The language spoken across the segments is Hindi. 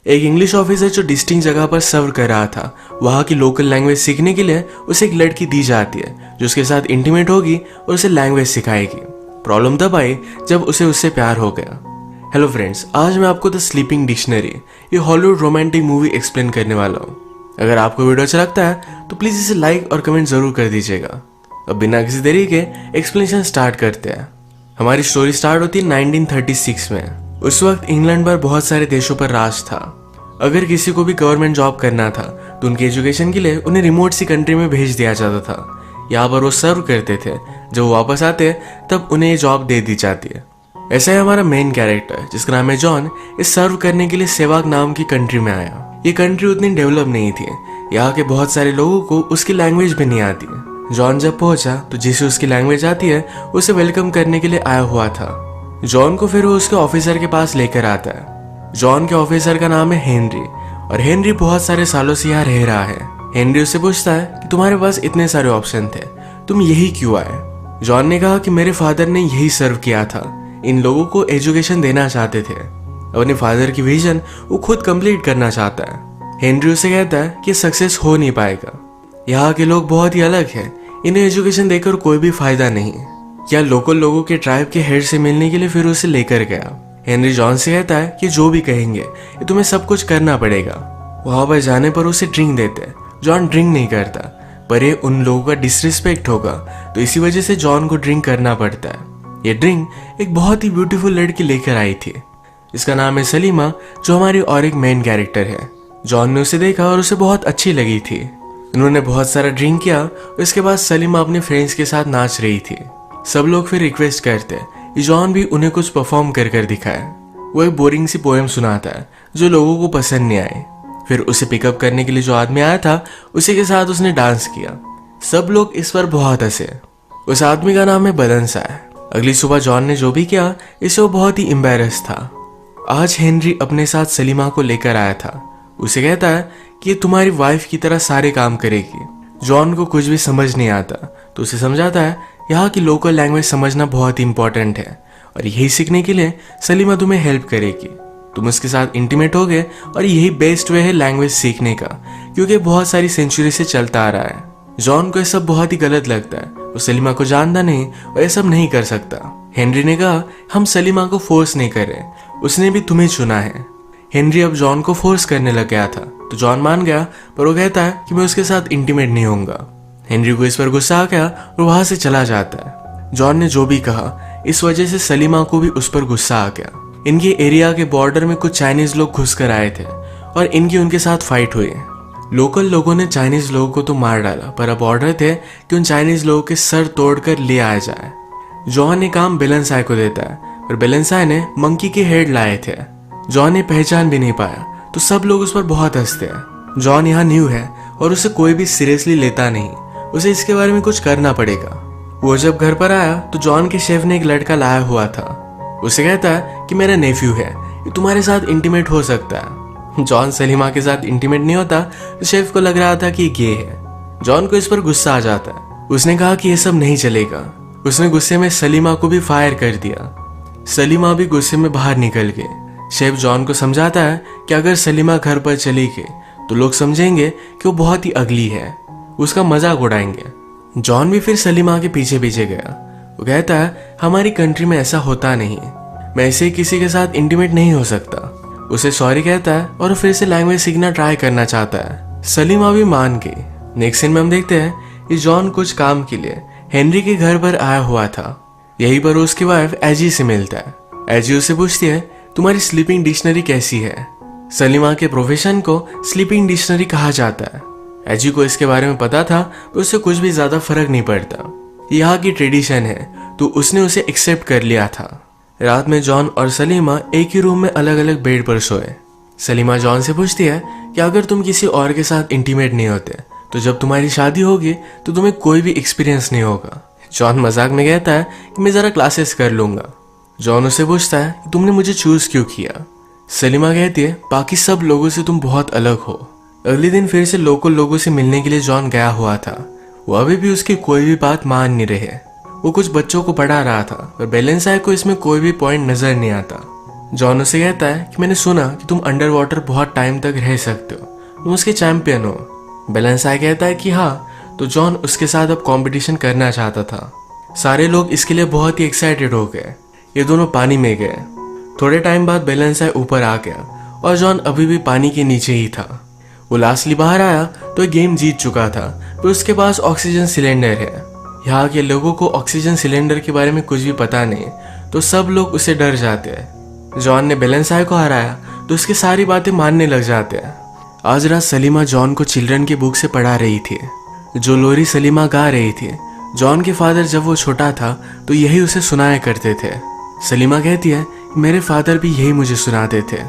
एक इंग्लिश ऑफिसर जो डिस्टिंक्ट जगह पर सर्व कर रहा था, वहाँ की लोकल लैंग्वेज सीखने के लिए उसे एक लड़की दी जाती है जो उसके साथ इंटीमेट होगी और उसे लैंग्वेज सिखाएगी। प्रॉब्लम तब आई जब उसे उससे प्यार हो गया। हेलो फ्रेंड्स, आज मैं आपको द स्लीपिंग डिक्शनरी, ये हॉलीवुड रोमांटिक मूवी एक्सप्लेन करने वाला हूँ। अगर आपको वीडियो अच्छा लगता है तो प्लीज इसे लाइक और कमेंट जरूर कर दीजिएगा। अब बिना किसी देरी के एक्सप्लेनेशन स्टार्ट करते हैं। हमारी स्टोरी स्टार्ट होती है 1936 में। उस वक्त इंग्लैंड पर बहुत सारे देशों पर राज था। अगर किसी को भी गवर्नमेंट जॉब करना था तो उनकी एजुकेशन के लिए उन्हें रिमोट सी कंट्री में भेज दिया जाता था। यहाँ पर वो सर्व करते थे, जब वो वापस आते तब उन्हें ये जॉब दे दी जाती है। ऐसा है हमारा मेन कैरेक्टर जिसका नाम है जॉन, इस सर्व करने के लिए सेवाग नाम की कंट्री में आया। ये कंट्री उतनी डेवलप नहीं थी, यहाँ के बहुत सारे लोगों को उसकी लैंग्वेज भी नहीं आती। जॉन जब पहुंचा तो जिसे उसकी लैंग्वेज आती है उसे वेलकम करने के लिए आया हुआ था। जॉन को फिर वो उसके ऑफिसर के पास लेकर आता है। जॉन के ऑफिसर का नाम है हेनरी और हेनरी बहुत सारे सालों से यहाँ रह रहा है। हेनरी उससे पूछता है कि तुम्हारे पास इतने सारे ऑप्शन थे, तुम यही क्यों आए? जॉन ने कहा कि मेरे फादर ने यही सर्व किया था, इन लोगों को एजुकेशन देना चाहते थे। अपने फादर की विजन वो खुद कंप्लीट करना चाहता है। हेनरी उसे कहता है कि सक्सेस हो नहीं पाएगा, यहाँ के लोग बहुत ही अलग हैं, इन्हें एजुकेशन देकर कोई भी फायदा नहीं। या लोकल लोगों के ट्राइब के हेड से मिलने के लिए फिर उसे लेकर गया। हेनरी जॉन से कहता है कि जो भी कहेंगे ये तुम्हें सब कुछ करना पड़ेगा। वहां पर जाने पर उसे ड्रिंक देते हैं। जॉन ड्रिंक नहीं करता, पर ये उन लोगों का डिसरिस्पेक्ट होगा, तो इसी वजह से जॉन को ड्रिंक करना पड़ता है। ये ड्रिंक एक बहुत ही ब्यूटीफुल लड़की लेकर आई थी, इसका नाम है सलीमा, जो हमारी और एक मेन कैरेक्टर है। जॉन ने उसे देखा और उसे बहुत अच्छी लगी थी। उन्होंने बहुत सारा ड्रिंक किया और इसके बाद सलीमा अपने फ्रेंड्स के साथ नाच रही थी। सब लोग फिर रिक्वेस्ट करते हैं कि जॉन भी उन्हें कुछ परफॉर्म कर दिखाए। वो एक बोरिंग सी पोएम सुनाता है जो लोगों को पसंद नहीं आई। फिर उसे पिकअप करने के लिए जो आदमी आया था उसी के साथ उसने डांस किया। सब लोग इस पर बहुत हंसे। उस आदमी का नाम है बलनसाय। अगली सुबह जॉन ने जो भी किया इससे वो बहुत ही एम्बैरेस था। आज हेनरी अपने साथ सलीमा को लेकर आया था। उसे कहता है कि ये तुम्हारी वाइफ की तरह सारे काम करेगी। जॉन को कुछ भी समझ नहीं आता तो उसे समझाता है यहाँ की लोकल लैंग्वेज समझना बहुत ही इंपॉर्टेंट है और यही सीखने के लिए सलीमा तुम्हें हेल्प करेगी। तुम उसके साथ इंटीमेट हो गए और यही बेस्ट वे है लैंग्वेज सीखने का, क्योंकि बहुत सारी सेंचुरी से चलता आ रहा है। जॉन को यह सब बहुत ही गलत लगता है, वो सलीमा को जानता नहीं और यह सब नहीं कर सकता। हेनरी ने कहा हम सलीमा को फोर्स नहीं कर रहे, उसने भी तुम्हें चुना है। हेनरी अब जॉन को फोर्स करने लग गया था तो जॉन मान गया, पर वो कहता है कि मैं उसके साथ इंटीमेट नहीं होऊंगा। हेनरी को इस पर गुस्सा आ गया और वहां से चला जाता है। जॉन ने जो भी कहा इस वजह से सलीमा को भी उस पर गुस्सा आ गया। इनके एरिया के बॉर्डर में कुछ चाइनीज लोग घुस कर आए थे और इनकी उनके साथ फाइट हुई। लोकल लोगों ने चाइनीज लोगों को तो मार डाला, पर अब ऑर्डर थे कि उन चाइनीज लोगों के सर तोड़कर ले आया जाए। जॉन ने काम बेलनसाय को देता है, पर बेलनसाय ने मंकी के हेड लाए थे। जॉन ने पहचान भी नहीं पाया तो सब लोग उस पर बहुत हंसते हैं। जॉन यहाँ न्यू है और उसे कोई भी सीरियसली लेता नहीं, उसे इसके बारे में कुछ करना पड़ेगा। वो जब घर पर आया तो जॉन के शेफ ने एक लड़का लाया हुआ था। उसे कहता है कि मेरा नेफ्यू है, ये तुम्हारे साथ इंटीमेट हो सकता है। जॉन सलीमा के साथ इंटीमेट नहीं होता तो शेफ को लग रहा था कि ये है। जॉन को इस पर गुस्सा आ जाता है। उसने कहा कि ये सब नहीं चलेगा। उसने गुस्से में सलीमा को भी फायर कर दिया। सलीमा भी गुस्से में बाहर निकल गई। शेफ जॉन को समझाता है कि अगर सलीमा घर पर चली गई तो लोग समझेंगे कि वो बहुत ही अगली है, उसका मजाक उड़ाएंगे। जॉन भी फिर सलीमा के पीछे पीछे गया। वो कहता है हमारी कंट्री में ऐसा होता नहीं, मैं ऐसे किसी के साथ इंटीमेट नहीं हो सकता। उसे सॉरी कहता है और फिर से लैंग्वेज सीखना ट्राई करना चाहता है। सलीमा भी मान गई। नेक्स्ट सीन में हम देखते हैं कि जॉन कुछ काम के लिए हेनरी के घर पर आया हुआ था। यहीं पर उसकी वाइफ एजी से मिलता है। एजी उससे पूछती है तुम्हारी स्लीपिंग डिक्शनरी कैसी है? सलीमा के प्रोफेशन को स्लीपिंग डिक्शनरी कहा जाता है। एजी को इसके बारे में पता था तो उससे कुछ भी ज्यादा फर्क नहीं पड़ता, यहाँ की ट्रेडिशन है तो उसने उसे एक्सेप्ट कर लिया था। रात में जॉन और सलीमा एक ही रूम में अलग अलग बेड पर सोए। सलीमा जॉन से पूछती है कि अगर तुम किसी और के साथ इंटीमेट नहीं होते तो जब तुम्हारी शादी होगी तो तुम्हें कोई भी एक्सपीरियंस नहीं होगा। जॉन मजाक में कहता है कि मैं जरा क्लासेस कर लूंगा। जॉन उससे पूछता है कि तुमने मुझे चूज क्यों किया? सलीमा कहती है बाकी सब लोगों से तुम बहुत अलग हो। अगले दिन फिर से लोकल लोगों से मिलने के लिए जॉन गया हुआ था। वो अभी भी उसकी कोई भी बात मान नहीं रहे। वो कुछ बच्चों को पढ़ा रहा था पर बेलनसाय को इसमें कोई भी पॉइंट नजर नहीं आता। जॉन उसे कहता है कि मैंने सुना कि तुम अंडर वाटर बहुत टाइम तक रह सकते हो, तुम उसके चैंपियन हो। बेलेंसाई कहता है कि हाँ, तो जॉन उसके साथ अब कंपटीशन करना चाहता था। सारे लोग इसके लिए बहुत ही एक्साइटेड हो गए। ये दोनों पानी में गए। थोड़े टाइम बाद बेलेंसाई ऊपर आ गया और जॉन अभी भी पानी के नीचे ही था। वो लास्टली बाहर आया तो गेम जीत चुका था, पर उसके पास ऑक्सीजन सिलेंडर है। यहाँ के लोगों को ऑक्सीजन सिलेंडर के बारे में कुछ भी पता नहीं, तो सब लोग उससे डर जाते हैं। जॉन ने बेलेंसाई को हराया तो उसकी सारी बातें मानने लग जाते हैं। आज रात सलीमा जॉन को चिल्ड्रन की बुक से पढ़ा रही थी, जो लोरी सलीमा गा रही थी। जॉन के फादर जब वो छोटा था तो यही उसे सुनाया करते थे। सलीमा कहती है, मेरे फादर भी यही मुझे सुनाते थे।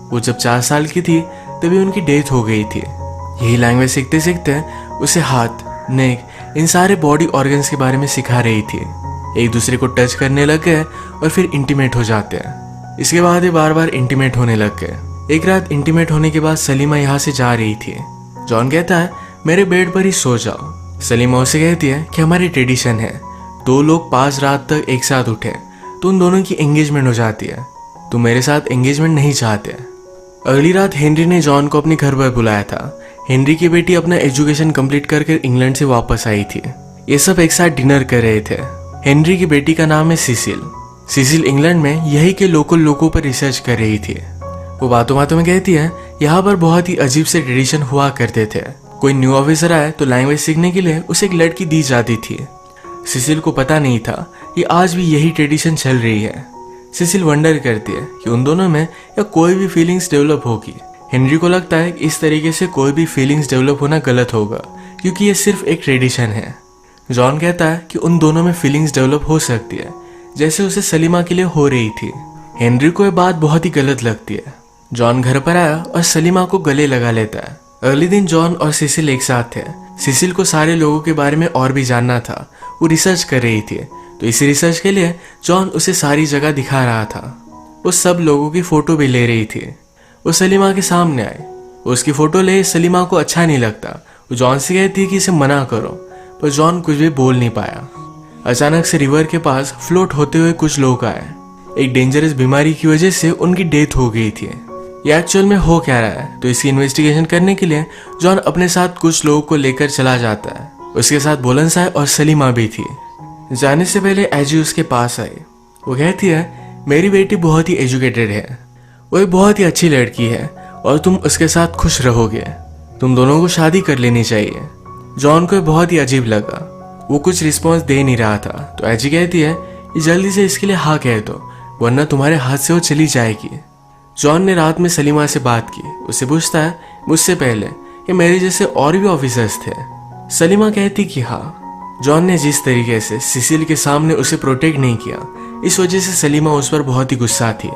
वो जब 4 साल की थी तभी उनकी डेथ हो गई थी। यही लैंग्वेज सीखते सीखते उसे हाथ, नेक, इन सारे बॉडी ऑर्गन्स के बारे में सिखा रही थी। एक दूसरे को टच करने लग गए और फिर इंटीमेट हो जाते हैं। इसके बाद ये बार बार इंटीमेट होने लग गए। एक रात इंटीमेट होने के बाद सलीमा यहाँ से जा रही थी। जॉन कहता है, मेरे बेड पर ही सो जाओ। सलीमा उसे कहती है कि हमारी ट्रेडिशन है 2 लोग 5 रात तक एक साथ उठे तो उन दोनों की एंगेजमेंट हो जाती है। तुम मेरे साथ एंगेजमेंट नहीं चाहते। अगली रात हेनरी ने जॉन को अपने घर पर बुलाया था। हेनरी की बेटी अपना एजुकेशन कंप्लीट करके इंग्लैंड से वापस आई थी। ये सब एक साथ डिनर कर रहे थे। हेनरी की बेटी का नाम है सिसिल। सिसिल इंग्लैंड में यही के लोकल लोगों पर रिसर्च कर रही थी। वो बातों बातों में कहती है, यहाँ पर बहुत ही अजीब से ट्रेडिशन हुआ करते थे। कोई न्यू ऑफिसर आए तो लैंग्वेज सीखने के लिए उसे एक लड़की दी जाती थी। सिसिल को पता नहीं था कि आज भी यही ट्रेडिशन चल रही है। सिसिल वंडर करती है कि उन दोनों में या कोई भी फीलिंग्स डेवलप होगी। हेनरी को लगता है कि इस तरीके से कोई भी फीलिंग्स डेवलप होना गलत होगा, क्योंकि ये सिर्फ एक ट्रेडिशन है। जॉन कहता है कि उन दोनों में फीलिंग्स डेवलप हो सकती है, जैसे उसे सलीमा के लिए हो रही थी। हेनरी को यह बात बहुत ही गलत लगती है। जॉन घर पर आया और सलीमा को गले लगा लेता है। अगले दिन जॉन और सिसिल एक साथ थे। सिसिल को सारे लोगों के बारे में और भी जानना था। वो रिसर्च कर रही थी, तो इसी रिसर्च के लिए जॉन उसे सारी जगह दिखा रहा था। वो सब लोगों की फोटो भी ले रही थी। वो सलीमा के सामने आई। उसकी फोटो ले सलीमा को अच्छा नहीं लगता। वो जॉन से कहती है कि इसे मना करो, पर जॉन कुछ भी बोल नहीं पाया। अचानक से रिवर के पास फ्लोट होते हुए कुछ लोग आए। एक डेंजरस बीमारी की वजह से उनकी डेथ हो गई थी। ये एक्चुअल में हो क्या रहा है, तो इसकी इन्वेस्टिगेशन करने के लिए जॉन अपने साथ कुछ लोगों को लेकर चला जाता है। उसके साथ बेलेंसाई और सलीमा भी थी। जाने से पहले एजी उसके पास आई। वो कहती है, मेरी बेटी बहुत ही एजुकेटेड है, वो एक बहुत ही अच्छी लड़की है और तुम उसके साथ खुश रहोगे। तुम दोनों को शादी कर लेनी चाहिए। जॉन को बहुत ही अजीब लगा। वो कुछ रिस्पॉन्स दे नहीं रहा था, तो एजी कहती है कि जल्दी से इसके लिए हाँ कह दो, वरना तुम्हारे हाथ से वो चली जाएगी। जॉन ने रात में सलीमा से बात की। उसे पूछता है मुझसे पहले कि मेरे जैसे और भी ऑफिसर्स थे। सलीमा कहती कि हाँ। जॉन ने जिस तरीके से सिसिल के सामने उसे प्रोटेक्ट नहीं किया, इस वजह से सलीमा उस पर बहुत ही गुस्सा थी।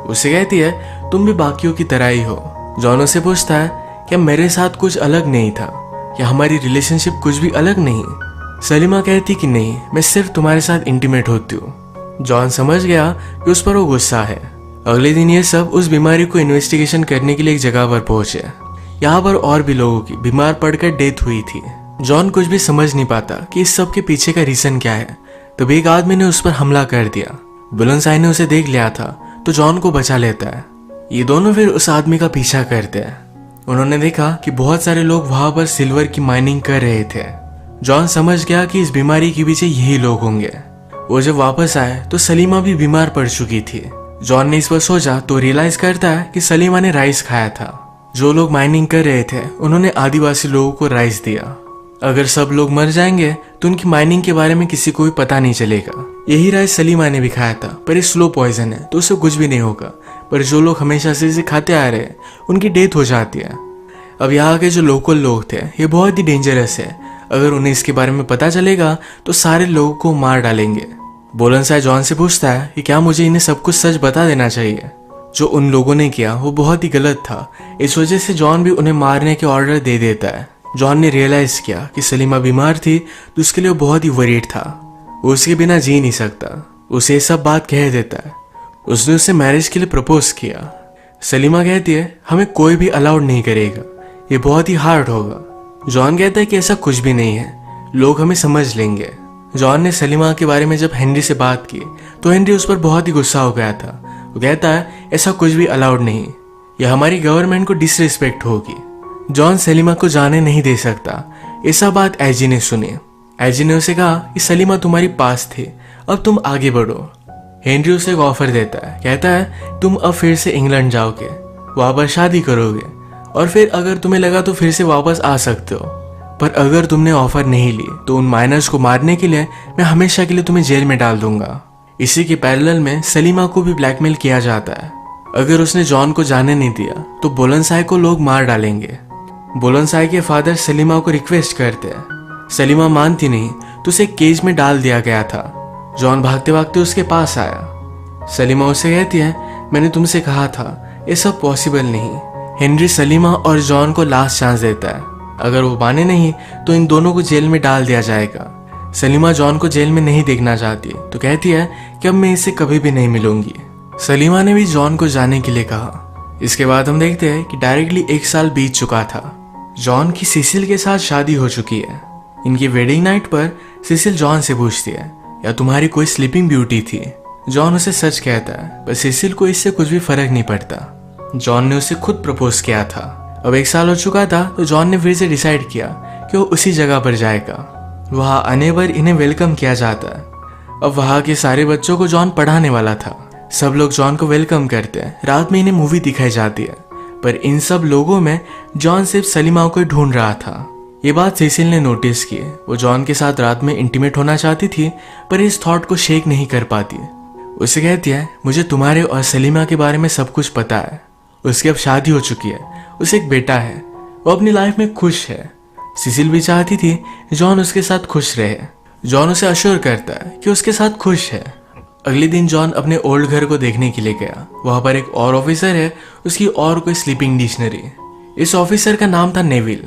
उसे कहती है, तुम भी बाकियों की तरह ही हो। जॉन उसे पूछता है क्या मेरे साथ कुछ अलग नहीं था, क्या हमारी रिलेशनशिप कुछ भी अलग नहीं। सलीमा कहती कि नहीं, मैं सिर्फ तुम्हारे साथ इंटीमेट होती हूँ। जॉन समझ गया कि उस पर वो गुस्सा है। अगले दिन ये सब उस बीमारी को इन्वेस्टिगेशन करने के लिए एक जगह पर पहुंचे। यहाँ पर और भी लोगों की बीमार पड़कर डेथ हुई थी। जॉन कुछ भी समझ नहीं पाता कि इस सब के पीछे का रीजन क्या है। तभी एक आदमी ने उस पर हमला कर दिया। बेलेंसाई ने उसे देख लिया था तो जॉन को बचा लेता है। ये दोनों फिर उस आदमी का पीछा करते हैं। उन्होंने देखा कि बहुत सारे लोग वहां पर सिल्वर की माइनिंग कर रहे थे। जॉन समझ गया कि इस बीमारी के पीछे यही लोग होंगे। वो जब वापस आए तो सलीमा भी बीमार पड़ चुकी थी। जॉन ने इस पर सोचा तो रियलाइज करता है कि सलीमा ने राइस खाया था। जो लोग माइनिंग कर रहे थे उन्होंने आदिवासी लोगों को राइस दिया। अगर सब लोग मर जाएंगे तो उनकी माइनिंग के बारे में किसी को भी पता नहीं चलेगा। यही राइस सलीमा ने भी खाया था, पर ये स्लो पॉइजन है तो उससे कुछ भी नहीं होगा। पर जो लोग हमेशा से इसे खाते आ रहे हैं उनकी डेथ हो जाती है। अब यहाँ के जो लोकल लोग थे ये बहुत ही डेंजरस है। अगर उन्हें इसके बारे में पता चलेगा तो सारे लोगों को मार डालेंगे। बेलेंसाई जॉन से पूछता है कि क्या मुझे इन्हें सब कुछ सच बता देना चाहिए। जो उन लोगों ने किया वो बहुत ही गलत था। इस वजह से जॉन भी उन्हें मारने के ऑर्डर दे देता है। जॉन ने रियलाइज किया कि सलीमा बीमार थी तो उसके लिए बहुत ही वरीड था। वो उसके बिना जी नहीं सकता। उसे ये सब बात कह देता है। उसने उसे मैरिज के लिए प्रपोज किया। सलीमा कहती है हमें कोई भी अलाउड नहीं करेगा, ये बहुत ही हार्ड होगा। जॉन कहता है कि ऐसा कुछ भी नहीं है, लोग हमें समझ लेंगे। जॉन ने सलीमा के बारे में जब हेनरी से बात की तो हेनरी उस पर बहुत ही गुस्सा हो गया था। वो कहता है ऐसा कुछ भी अलाउड नहीं, यह हमारी गवर्नमेंट को डिसरिस्पेक्ट होगी। जॉन सलीमा को जाने नहीं दे सकता। ऐसा बात एजी ने सुनी। एजी ने उसे कहा कि सलीमा तुम्हारी पास थी, अब तुम आगे बढ़ो। हेनरी उसे एक ऑफर देता है, कहता है तुम अब फिर से इंग्लैंड जाओगे, वहां पर शादी करोगे और फिर अगर तुम्हें लगा तो फिर से वापस आ सकते हो, पर अगर तुमने ऑफर नहीं ली तो उन माइनर्स को मारने के लिए मैं हमेशा के लिए तुम्हें जेल में डाल दूंगा। इसी के पैरेलल में सलीमा को भी ब्लैकमेल किया जाता है। अगर उसने जॉन को जाने नहीं दिया तो बुलंदशाह को लोग मार डालेंगे। बुलंदशाह के फादर सलीमा को रिक्वेस्ट करते हैं, सलीमा मानती नहीं तो उसे केज में डाल दिया गया था। जॉन भागते भागते उसके पास आया। सलीमा उसे कहती है मैंने तुमसे कहा था ये सब पॉसिबल नहीं। हेनरी सलीमा और जॉन को लास्ट चांस देता है, अगर वो माने नहीं तो इन दोनों को जेल में डाल दिया जाएगा। सलीमा जॉन को जेल में नहीं देखना चाहती तो कहती है कि अब मैं इससे कभी भी नहीं मिलूंगी। सलीमा ने भी जॉन को जाने के लिए कहा। इसके बाद हम देखते हैं कि डायरेक्टली 1 साल बीत चुका था। जॉन की सिसिल के साथ शादी हो चुकी है। इनकी वेडिंग नाइट पर सिसिल जॉन से पूछती है या तुम्हारी कोई स्लीपिंग ब्यूटी थी। जॉन उसे सच कहता है, पर सिसिल को इससे कुछ भी फर्क नहीं पड़ता। जॉन ने उसे खुद प्रपोज किया था। अब 1 साल हो चुका था तो जॉन ने फिर से डिसाइड किया कि वो उसी जगह पर जाएगा। वहां आने पर इन्हें वेलकम किया जाता है। अब वहां के सारे बच्चों को जॉन पढ़ाने वाला था। सब लोग जॉन को वेलकम करते हैं। रात में इन्हें मूवी दिखाई जाती है, पर इन सब लोगों में जॉन सिर्फ सलीमा को ढूंढ रहा था। ये बात सिसिल ने नोटिस की। वो जॉन के साथ रात में इंटीमेट होना चाहती थी, पर इस थॉट को शेक नहीं कर पाती। उसे कहती है मुझे तुम्हारे और सलीमा के बारे में सब कुछ पता है। उसकी अब शादी हो चुकी है, उसे एक बेटा है, वो अपनी लाइफ में खुश है। सिसिल भी चाहती थी जॉन उसके साथ खुश रहे। जॉन उसे अश्योर करता है कि उसके साथ खुश है। अगले दिन जॉन अपने ओल्ड घर को देखने के लिए गया। वहां पर एक और ऑफिसर है, उसकी और कोई स्लीपिंग डिक्शनरी। इस ऑफिसर का नाम था नेविल।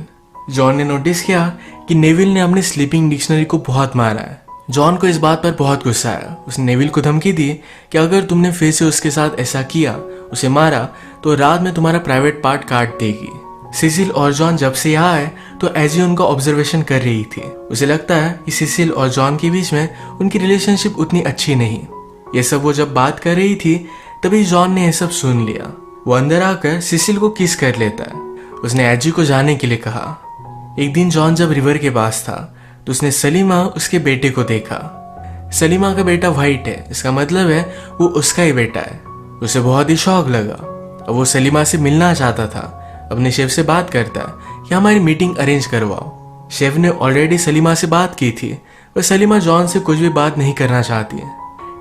जॉन ने नोटिस किया कि नेविल ने अपनी स्लीपिंग डिक्शनरी को बहुत मारा है। जॉन को इस बात पर बहुत गुस्सा आया। उसने नेविल को धमकी दी कि अगर तुमने फिर से उसके साथ ऐसा किया, उसे मारा, तो रात में तुम्हारा प्राइवेट पार्ट काट देगी। सिसिल और जॉन जब से यहाँ आए तो एजी उनका ऑब्जर्वेशन कर रही थी। उसे लगता है कि सिसिल और जॉन के बीच में उनकी रिलेशनशिप उतनी अच्छी नहीं। ये सब वो जब बात कर रही थी तभी जॉन ने यह सब सुन लिया। वो अंदर आकर सिसिल को किस कर लेता है। उसने एजी को जाने के लिए कहा। एक दिन जॉन जब रिवर के पास था तो उसने सलीमा उसके बेटे को देखा। सलीमा का बेटा वाइट है, इसका मतलब है वो उसका ही बेटा है। उसे बहुत ही शौक लगा और वो सलीमा से मिलना चाहता था। अपने शेफ से बात करता है कि हमारी मीटिंग अरेंज करवाओ। शेफ ने ऑलरेडी सलीमा से बात की थी, पर सलीमा जॉन से कुछ भी बात नहीं करना चाहती है।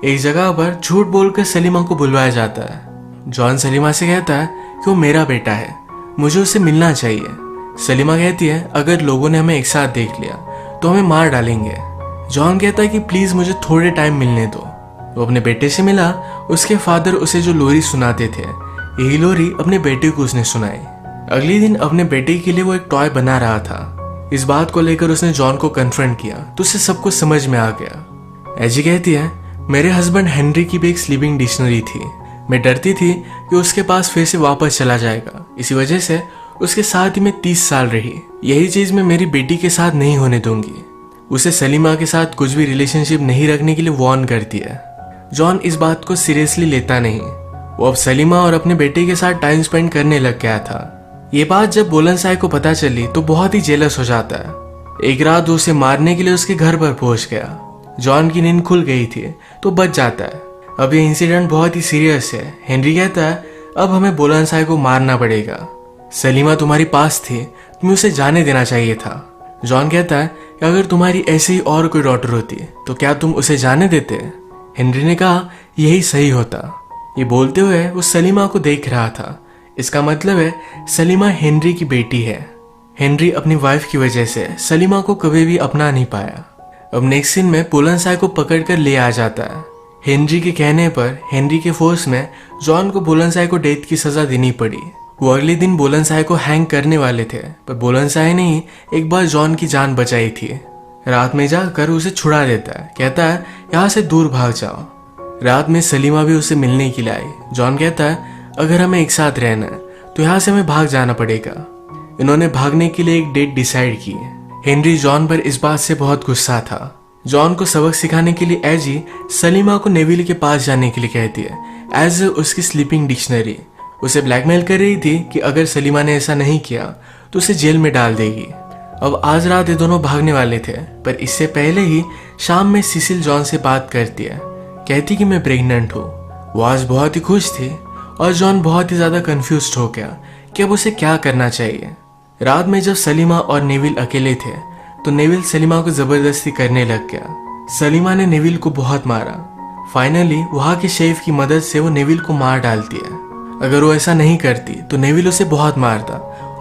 एक जगह पर झूठ बोलकर सलीमा को बुलवाया जाता है। जॉन सलीमा से कहता है कि वो मेरा बेटा है, मुझे उससे मिलना चाहिए। सलीमा कहती है अगर लोगों ने हमें एक साथ देख लिया तो हमें मार डालेंगे। जॉन कहता है कि प्लीज मुझे थोड़े टाइम मिलने दो। वो अपने बेटे से मिला। उसके फादर उसे जो लोरी सुनाते थे, यही लोरी अपने बेटे को उसने सुनाई। अगले दिन अपने बेटे के लिए वो एक टॉय बना रहा था। इस बात को लेकर उसने जॉन को कन्फ्रंट किया तो उसे सब कुछ समझ में आ गया। एजी कहती है मेरे हस्बैंड हेनरी की भी एक स्लीपिंग डिक्शनरी थी। मैं डरती थी कि उसके पास फिर से वापस चला जाएगा, इसी वजह से उसके साथ ही मैं 30 साल रही। यही चीज मैं मेरी बेटी के साथ नहीं होने दूंगी। उसे सलीमा के साथ कुछ भी रिलेशनशिप नहीं रखने के लिए वार्न करती है। जॉन इस बात को सीरियसली लेता नहीं। वो अब सलीमा और अपने बेटे के साथ टाइम स्पेंड करने लग गया था। ये बात जब बुलंदशाह को पता चली तो बहुत ही जेलस हो जाता है। एक रात वो उसे मारने के लिए उसके घर पर पहुंच गया। जॉन की नींद खुल गई थी तो बच जाता है। अब ये इंसिडेंट बहुत ही सीरियस है। हेनरी कहता है अब हमें बुलंदशाह को मारना पड़ेगा। सलीमा तुम्हारी पास थी, तुम्हें उसे जाने देना चाहिए था। जॉन कहता है कि अगर तुम्हारी ऐसे ही और कोई डॉटर होती तो क्या तुम उसे जाने देते। हेनरी ने कहा यही सही होता। ये बोलते हुए वो सलीमा को देख रहा था। इसका मतलब है सलीमा हेनरी की बेटी है। हेनरी अपनी वाइफ की वजह से सलीमा को कभी भी अपना नहीं पाया। अब नेक्स्ट सीन में बुलंदशाह को पकड़कर ले आ जाता है। हेनरी के कहने पर हेनरी के फोर्स में जॉन को बुलंदशाह को डेथ की सजा देनी पड़ी। वो अगले दिन बुलंदशाह को हैंग करने वाले थे, पर बुलंदशाह ने ही एक बार जॉन की जान बचाई थी। रात में जाकर उसे छुड़ा देता है। कहता है यहाँ से दूर भाग जाओ। रात में सलीमा भी उसे मिलने के लिए आई। जॉन कहता है अगर हमें एक साथ रहना है तो यहाँ से हमें भाग जाना पड़ेगा। इन्होंने भागने के लिए एक डेट डिसाइड की। हेनरी जॉन पर इस बात से बहुत गुस्सा था। जॉन को सबक सिखाने के लिए एजी सलीमा को नेविल के पास जाने के लिए कहती है। एज उसकी स्लीपिंग डिक्शनरी। उसे ब्लैकमेल कर रही थी कि अगर सलीमा ने ऐसा नहीं किया तो उसे जेल में डाल देगी। अब आज रात ये दोनों भागने वाले थे, पर इससे पहले ही शाम में सिसिल जॉन से बात करती है, कहती कि मैं प्रेग्नेंट हूँ। वो आज बहुत ही खुश थी और जॉन बहुत ही ज्यादा कंफ्यूज्ड हो गया कि अब उसे क्या करना चाहिए। रात में जब सलीमा और नेविल अकेले थे तो नेविल सलीमा को जबरदस्ती करने लग गया। सलीमा ने नेविल को बहुत मारा। फाइनली वहां के शेफ की मदद से वो नेविल को मार डालती है। अगर वो ऐसा नहीं करती तो नेविल उसे बहुत मारता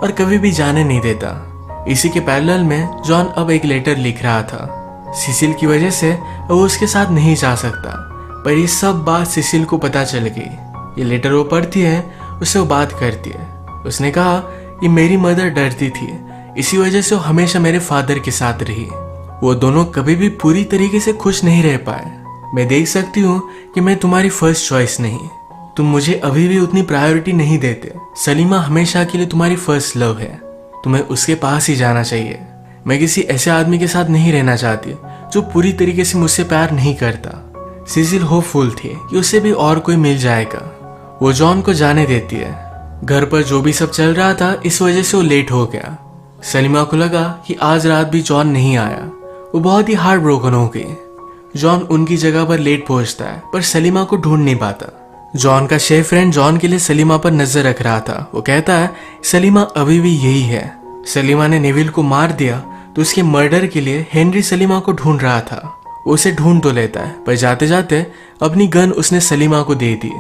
और कभी भी जाने नहीं देता। इसी के पैरेलल में जॉन अब एक लेटर लिख रहा था। सिसिल की वजह से वो उसके साथ नहीं जा सकता, पर ये सब बात सिसिल को पता चल गई। ये लेटर वो पढ़ती है, उससे वो बात करती है। उसने कहा कि मेरी मदर डरती थी, इसी वजह से वो हमेशा मेरे फादर के साथ रही। वो दोनों कभी भी पूरी तरीके से खुश नहीं रह पाए। मैं देख सकती हूँ कि मैं तुम्हारी फर्स्ट चॉइस नहीं, तुम मुझे अभी भी उतनी प्रायोरिटी नहीं देते। सलीमा हमेशा के लिए तुम्हारी फर्स्ट लव है, तुम्हें उसके पास ही जाना चाहिए। मैं किसी ऐसे आदमी के साथ नहीं रहना चाहती जो पूरी तरीके से मुझसे प्यार नहीं करता। सिसिल होपफुल थी कि उसे भी और कोई मिल जाएगा। वो जॉन को जाने देती है। घर पर जो भी सब चल रहा था इस वजह से वो लेट हो गया। सलीमा को लगा कि आज रात भी जॉन नहीं आया। वो बहुत ही हार्ट ब्रोकन हो गई। जॉन उनकी जगह पर लेट पहुंचता है, पर सलीमा को ढूंढ नहीं पाता। जॉन का शेफ फ्रेंड जॉन के लिए सलीमा पर नजर रख रहा था। वो कहता है सलीमा अभी भी यही है। सलीमा ने नेविल को मार दिया तो उसके मर्डर के लिए हेनरी सलीमा को ढूंढ रहा था। वो उसे ढूंढ तो लेता है, पर जाते जाते अपनी गन उसने सलीमा को दे दी।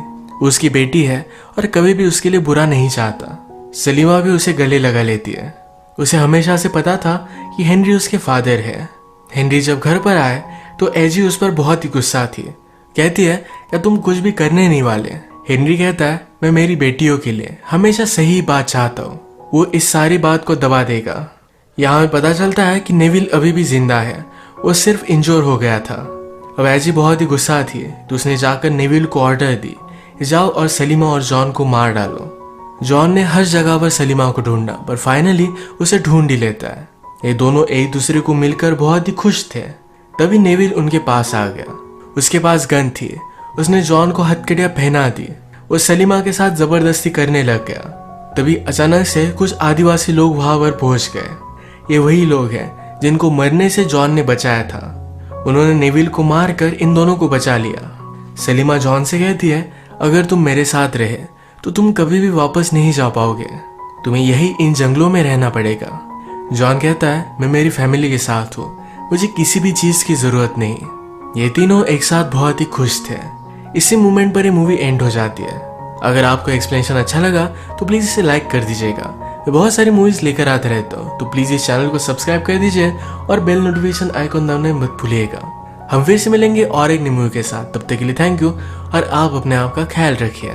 उसकी बेटी है और कभी भी उसके लिए बुरा नहीं चाहता। सलीमा भी उसे गले लगा लेती है। उसे हमेशा से पता था कि हेनरी उसके फादर है। हेनरी जब घर पर आए तो एजी उस पर बहुत ही गुस्सा थी। कहती है क्या तुम कुछ भी करने नहीं वाले। हेनरी कहता है मैं मेरी बेटियों के लिए हमेशा सही बात चाहता हूँ। वो इस सारी बात को दबा देगा। यहाँ में पता चलता है कि नेविल अभी भी जिंदा है, वो सिर्फ इंजोर हो गया था। अब एजी बहुत ही गुस्सा थी तो उसने जाकर नेविल को ऑर्डर दी, जाओ और सलीमा और जॉन को मार डालो। जॉन ने हर जगह पर सलीमा को ढूंढा, पर फाइनली उसे ढूंढ ही लेता है। ये दोनों एक दूसरे को मिलकर बहुत ही खुश थे। तभी नेविल उनके पास आ गया। उसके पास गन थी। उसने जॉन को हथकड़ियां पहना दी। वो सलीमा के साथ जबरदस्ती करने लग गया। तभी अचानक से कुछ आदिवासी लोग वहां पर पहुंच गए। ये वही लोग हैं जिनको मरने से जॉन ने बचाया था। उन्होंने नेविल को मारकर इन दोनों को बचा लिया। सलीमा जॉन से कहती है अगर तुम मेरे साथ रहे तो तुम कभी भी वापस नहीं जा पाओगे, तुम्हें यही इन जंगलों में रहना पड़ेगा। जॉन कहता है मैं मेरी फैमिली के साथ हूँ, मुझे किसी भी चीज की जरूरत नहीं। ये तीनों एक साथ बहुत ही खुश थे। इसी मोमेंट पर ये मूवी एंड हो जाती है। अगर आपको एक्सप्लेनेशन अच्छा लगा तो प्लीज इसे लाइक कर दीजिएगा। मैं बहुत सारी मूवीज लेकर आता रहता हूँ, तो प्लीज इस चैनल को सब्सक्राइब कर दीजिए और बेल नोटिफिकेशन आइकॉन दबाना मत भूलिएगा। हम फिर से मिलेंगे और एक नई मूवी के साथ। तब तक के लिए थैंक यू और आप अपने आप का ख्याल रखिए।